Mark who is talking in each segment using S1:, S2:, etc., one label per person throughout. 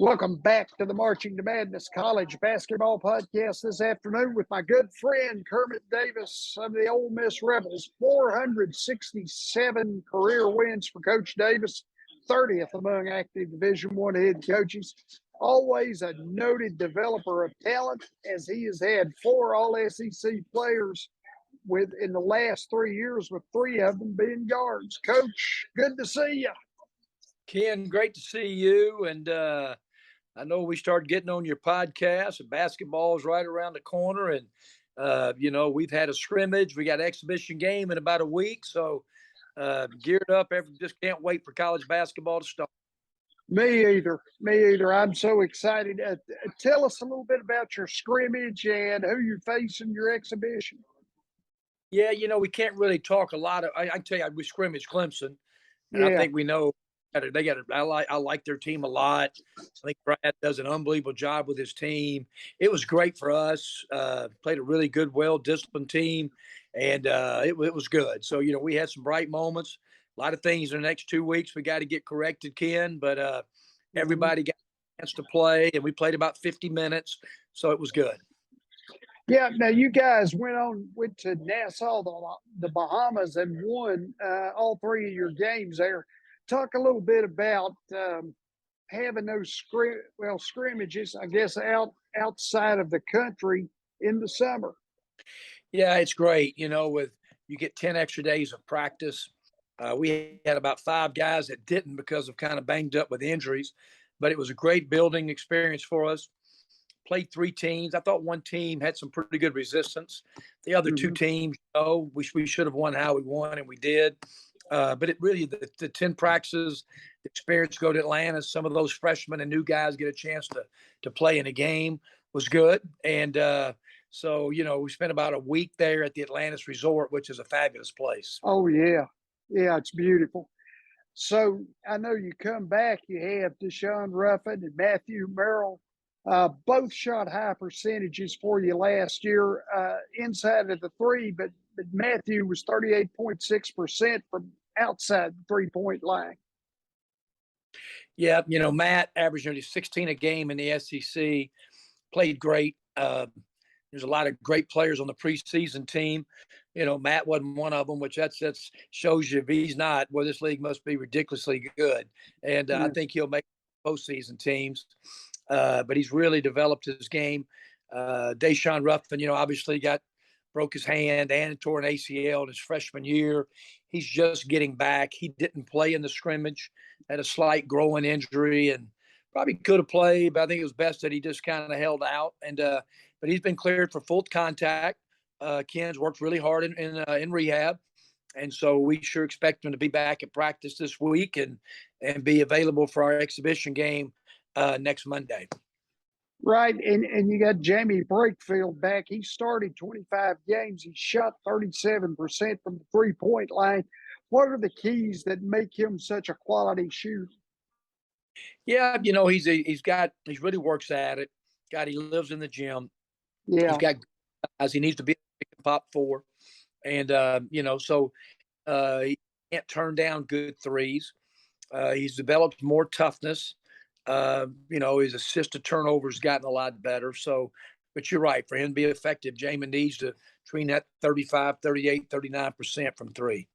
S1: Welcome back to the Marching to Madness College Basketball Podcast this afternoon with my good friend Kermit Davis of the Ole Miss Rebels. 467 career wins for Coach Davis, 30th among active Division I head coaches. Always a noted developer of talent, as he has had 4 All-SEC players in the last 3 years, with 3 of them being guards. Coach, good to see you.
S2: Ken, great to see you. And I know we started getting on your podcast, and basketball is right around the corner. And, we've had a scrimmage. We got an exhibition game in about a week. So geared up. Just can't wait for college basketball to start.
S1: Me either. I'm so excited. Tell us a little bit about your scrimmage and who you're facing your exhibition.
S2: Yeah, we can't really talk a lot of. I can tell you, we scrimmage Clemson, and I think we know they got. I like their team a lot. I think Brad does an unbelievable job with his team. It was great for us. Played a really good, well-disciplined team, and it was good. So we had some bright moments. A lot of things in the next 2 weeks we got to get corrected, Ken. But everybody got a chance to play, and we played about 50 minutes, so it was good.
S1: Yeah, now you guys went to Nassau, the Bahamas, and won all 3 of your games there. Talk a little bit about having those scrimmages, I guess, outside of the country in the summer.
S2: Yeah, it's great. With you get 10 extra days of practice. We had about 5 guys that didn't because of kind of banged up with injuries, but it was a great building experience for us. Played 3 teams. I thought one team had some pretty good resistance. The other 2 teams, we should have won how we won, and we did. But it really, the 10 practices, the experience go to Atlanta. Some of those freshmen and new guys get a chance to play in a game was good. And so, we spent about a week there at the Atlantis Resort, which is a fabulous place.
S1: Oh, yeah. Yeah, it's beautiful. So I know you come back, you have Deshaun Ruffin and Matthew Merrill. Both shot high percentages for you last year inside of the 3, but Matthew was 38.6% from outside the 3-point line.
S2: Yeah, Matt averaged nearly 16 a game in the SEC, played great. There's a lot of great players on the preseason team. Matt wasn't one of them, which that's shows you if he's not, well, this league must be ridiculously good. And I think he'll make postseason teams. But he's really developed his game. Deshaun Ruffin, obviously broke his hand and tore an ACL in his freshman year. He's just getting back. He didn't play in the scrimmage, had a slight growing injury, and probably could have played, but I think it was best that he just kind of held out. And but he's been cleared for full contact. Ken's worked really hard in rehab, and so we sure expect him to be back at practice this week and be available for our exhibition game next Monday.
S1: Right, and you got Jamie Brakefield back. He started 25 games. He shot 37% from the 3-point line. What are the keys that make him such a quality shooter?
S2: Yeah, he really works at it. He lives in the gym.
S1: Yeah,
S2: he's got guys. He needs to be a top 4, and so he can't turn down good threes. He's developed more toughness. His assist to turnovers gotten a lot better. So, but you're right, for him to be effective, Jamin needs to between that 35, 38, 39% from 3.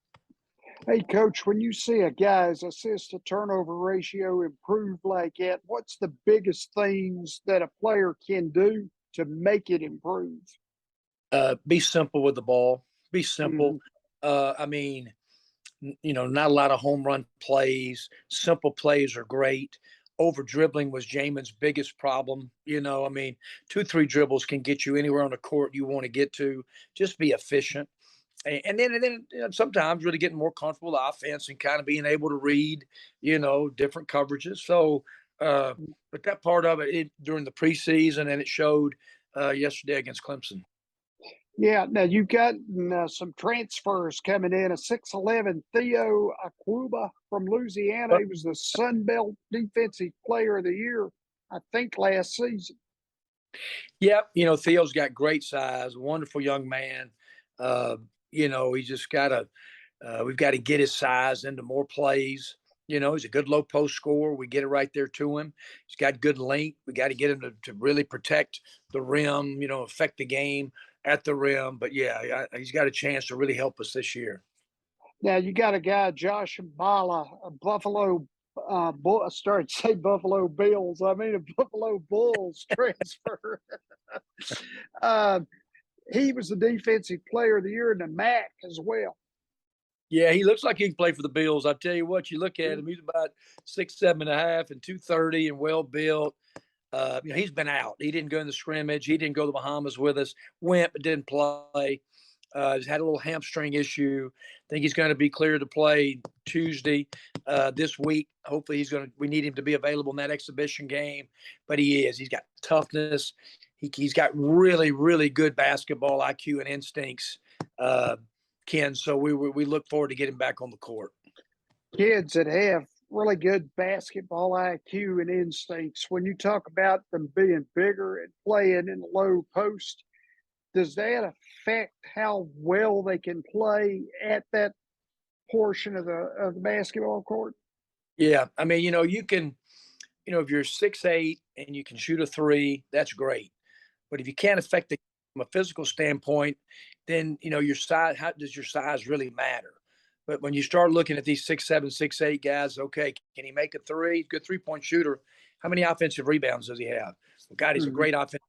S1: Hey, Coach, when you see a guy's assist to turnover ratio improve like that, what's the biggest things that a player can do to make it improve?
S2: Be simple with the ball. Be simple. Not a lot of home run plays. Simple plays are great. Over dribbling was Jamin's biggest problem. 2-3 dribbles can get you anywhere on the court you want to get to. Just be efficient. And then sometimes really getting more comfortable with offense and kind of being able to read, different coverages. So, but that part of it during the preseason, and it showed yesterday against Clemson.
S1: Yeah, now you've got some transfers coming in. A 6'11" Theo Aquuba from Louisiana. He was the Sun Belt Defensive Player of the Year, I think, last season.
S2: Yep, Theo's got great size, wonderful young man. He just we've got to get his size into more plays. He's a good low post scorer. We get it right there to him. He's got good length. We got to get him to really protect the rim, affect the game at the rim. But yeah, he's got a chance to really help us this year.
S1: Now you got a guy, Josh Mbala, a Buffalo Bull. I started to say Buffalo Bills. I mean a Buffalo Bulls transfer. uh, he was the defensive player of the year in the MAC as well.
S2: Yeah, he looks like he can play for the Bills. I tell you what, you look at him, he's about 6'7.5" and 230 and well built. He's been out. He didn't go in the scrimmage. He didn't go to the Bahamas with us. Went but didn't play. He's had a little hamstring issue. I think he's going to be cleared to play Tuesday this week. Hopefully, we need him to be available in that exhibition game, but he is. He's got toughness. He's got really, really good basketball IQ and instincts, Ken. So we look forward to getting back on the court.
S1: Kids that have really good basketball IQ and instincts. When you talk about them being bigger and playing in the low post, does that affect how well they can play at that portion of the basketball court?
S2: Yeah, I mean, you can, if you're 6'8" and you can shoot a three, that's great. But if you can't affect it from a physical standpoint, then your size. How does your size really matter? But when you start looking at these 6'7", 6'8" guys, okay, can he make a three? Good 3-point shooter. How many offensive rebounds does he have? Well, God, he's a great offensive.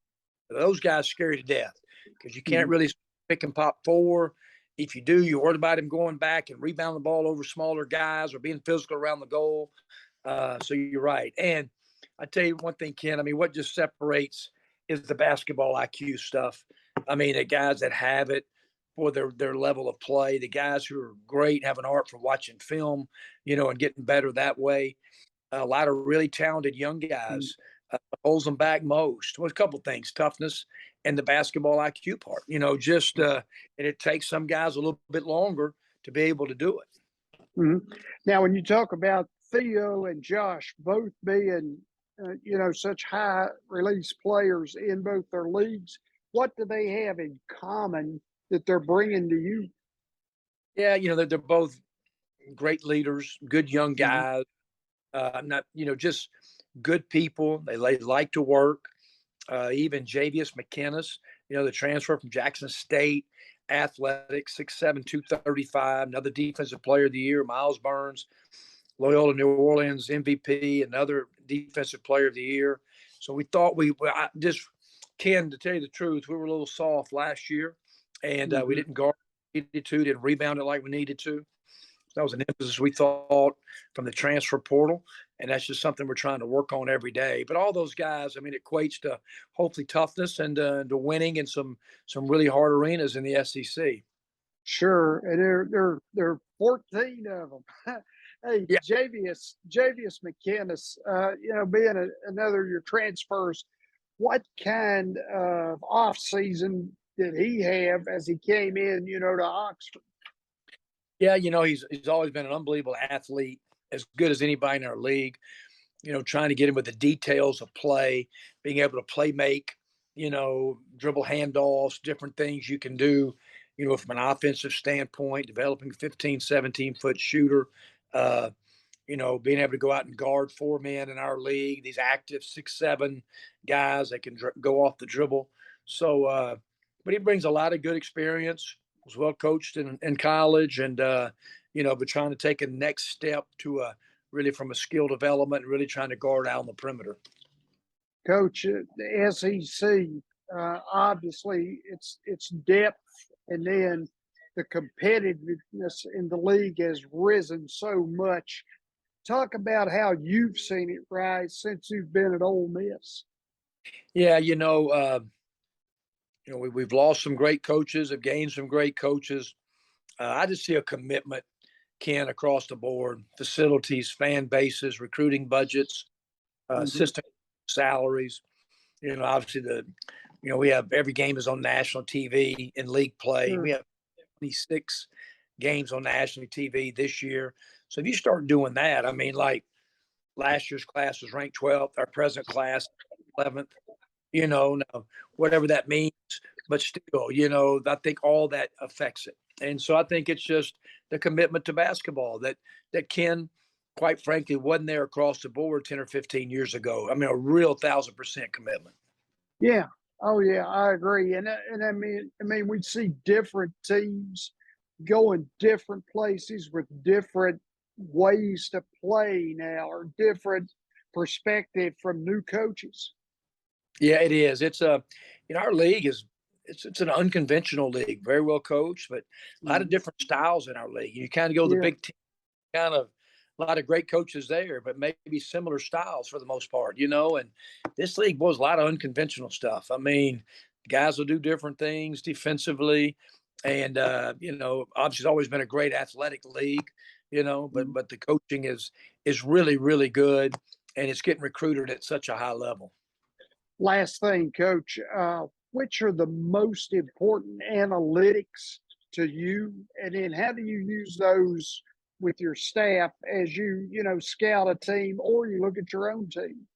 S2: Those guys scare you to death because you can't really pick and pop four. If you do, you're worried about him going back and rebounding the ball over smaller guys or being physical around the goal. So you're right. And I tell you one thing, Ken, I mean, what just separates is the basketball IQ stuff. I mean, the guys that have it for their level of play, the guys who are great, have an art for watching film, and getting better that way. A lot of really talented young guys holds them back most. Well, a couple of things: toughness and the basketball IQ part. And it takes some guys a little bit longer to be able to do it.
S1: Now, when you talk about Theo and Josh both being, such high release players in both their leagues, what do they have in common that they're bringing to you?
S2: Yeah, they're both great leaders, good young guys. Not, just good people. They like to work. Even Javius McKinnis, the transfer from Jackson State, athletic, 6'7", 235, another defensive player of the year. Miles Burns, Loyola New Orleans MVP, another defensive player of the year. So we thought Ken, to tell you the truth, we were a little soft last year, and we didn't guard didn't rebound it like we needed to. That was an emphasis we thought from the transfer portal, and that's just something we're trying to work on every day. But all those guys, I mean, it equates to hopefully toughness and to winning in some really hard arenas in the SEC.
S1: Sure, and there are 14 of them. Hey,
S2: yeah.
S1: Javius McKinnis, being another of your transfers, what kind of off season did he have as he came in, to Oxford?
S2: Yeah, he's always been an unbelievable athlete, as good as anybody in our league. Trying to get him with the details of play, being able to play make, dribble handoffs, different things you can do, from an offensive standpoint, developing a 15, 17-foot shooter, being able to go out and guard four men in our league, these active 6'7" guys that can go off the dribble. So, but he brings a lot of good experience. Was well coached in college, and but trying to take a next step to really from a skill development, really trying to guard out on the perimeter.
S1: Coach, the SEC, obviously it's depth, and then the competitiveness in the league has risen so much. Talk about how you've seen it rise since you've been at Ole Miss.
S2: Yeah, we've lost some great coaches, have gained some great coaches. I just see a commitment, Ken, across the board: facilities, fan bases, recruiting budgets, assistant salaries. Obviously we have every game is on national TV in league play.
S1: Sure.
S2: We have 26 games on national TV this year. So if you start doing that, I mean, like last year's class was ranked 12th, our present class 11th. Now, whatever that means, but still, I think all that affects it. And so I think it's just the commitment to basketball that Ken, quite frankly, wasn't there across the board 10 or 15 years ago. I mean, a real 1,000% commitment.
S1: Yeah. Oh yeah, I agree. And I mean, we see different teams going different places with different ways to play now, or different perspective from new coaches.
S2: Yeah, it is. It's our league is it's an unconventional league, very well coached, but a lot of
S1: Mhm.
S2: different styles in our league. You kind of go the
S1: Yeah.
S2: Big Ten, kind of a lot of great coaches there, but maybe similar styles for the most part, And this league was a lot of unconventional stuff. I mean, guys will do different things defensively, and obviously, it's always been a great athletic league, But
S1: Mhm.
S2: but the coaching is really really good, and it's getting recruited at such a high level.
S1: Last thing, Coach, which are the most important analytics to you, and then how do you use those with your staff as you scout a team or you look at your own team?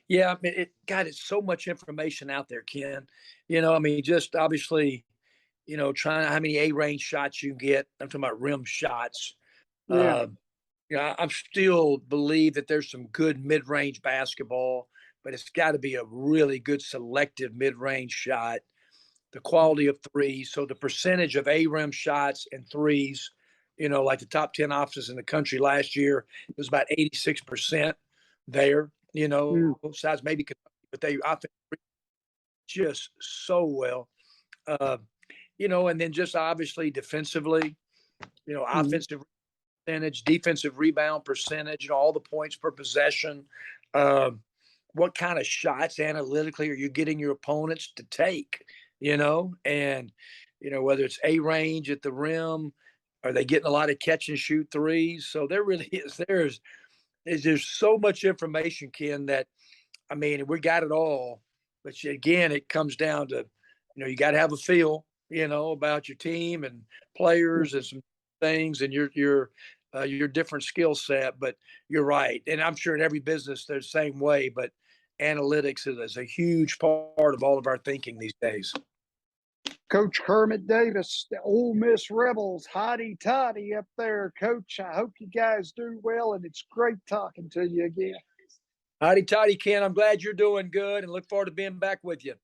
S2: Yeah, I mean, God, it's so much information out there, Ken. I mean, just obviously, trying how many A range shots you get. I'm talking about rim shots.
S1: Yeah.
S2: Uh, I still believe that there's some good mid range basketball, but it's got to be a really good selective mid range shot. The quality of threes, so the percentage of A rim shots and threes. Like the top 10 offenses in the country last year, it was about 86% there.
S1: Mm,
S2: Besides maybe, but they offense just so well. Uh, and then just obviously defensively,
S1: mm,
S2: offensive percentage, defensive rebound percentage, all the points per possession. Um, what kind of shots analytically are you getting your opponents to take? And whether it's A range at the rim, are they getting a lot of catch and shoot threes? So there really is there's so much information, Ken, that I mean, we got it all, but again, it comes down to, you got to have a feel, about your team and
S1: yeah.
S2: players and some things and your different skill set. But you're right, and I'm sure in every business they're the same way. But analytics is a huge part of all of our thinking these days.
S1: Coach Kermit Davis, the Ole Miss Rebels, hotty toddy up there, Coach. I hope you guys do well, and it's great talking to you again.
S2: Howdy toddy, Ken. I'm glad you're doing good and look forward to being back with you.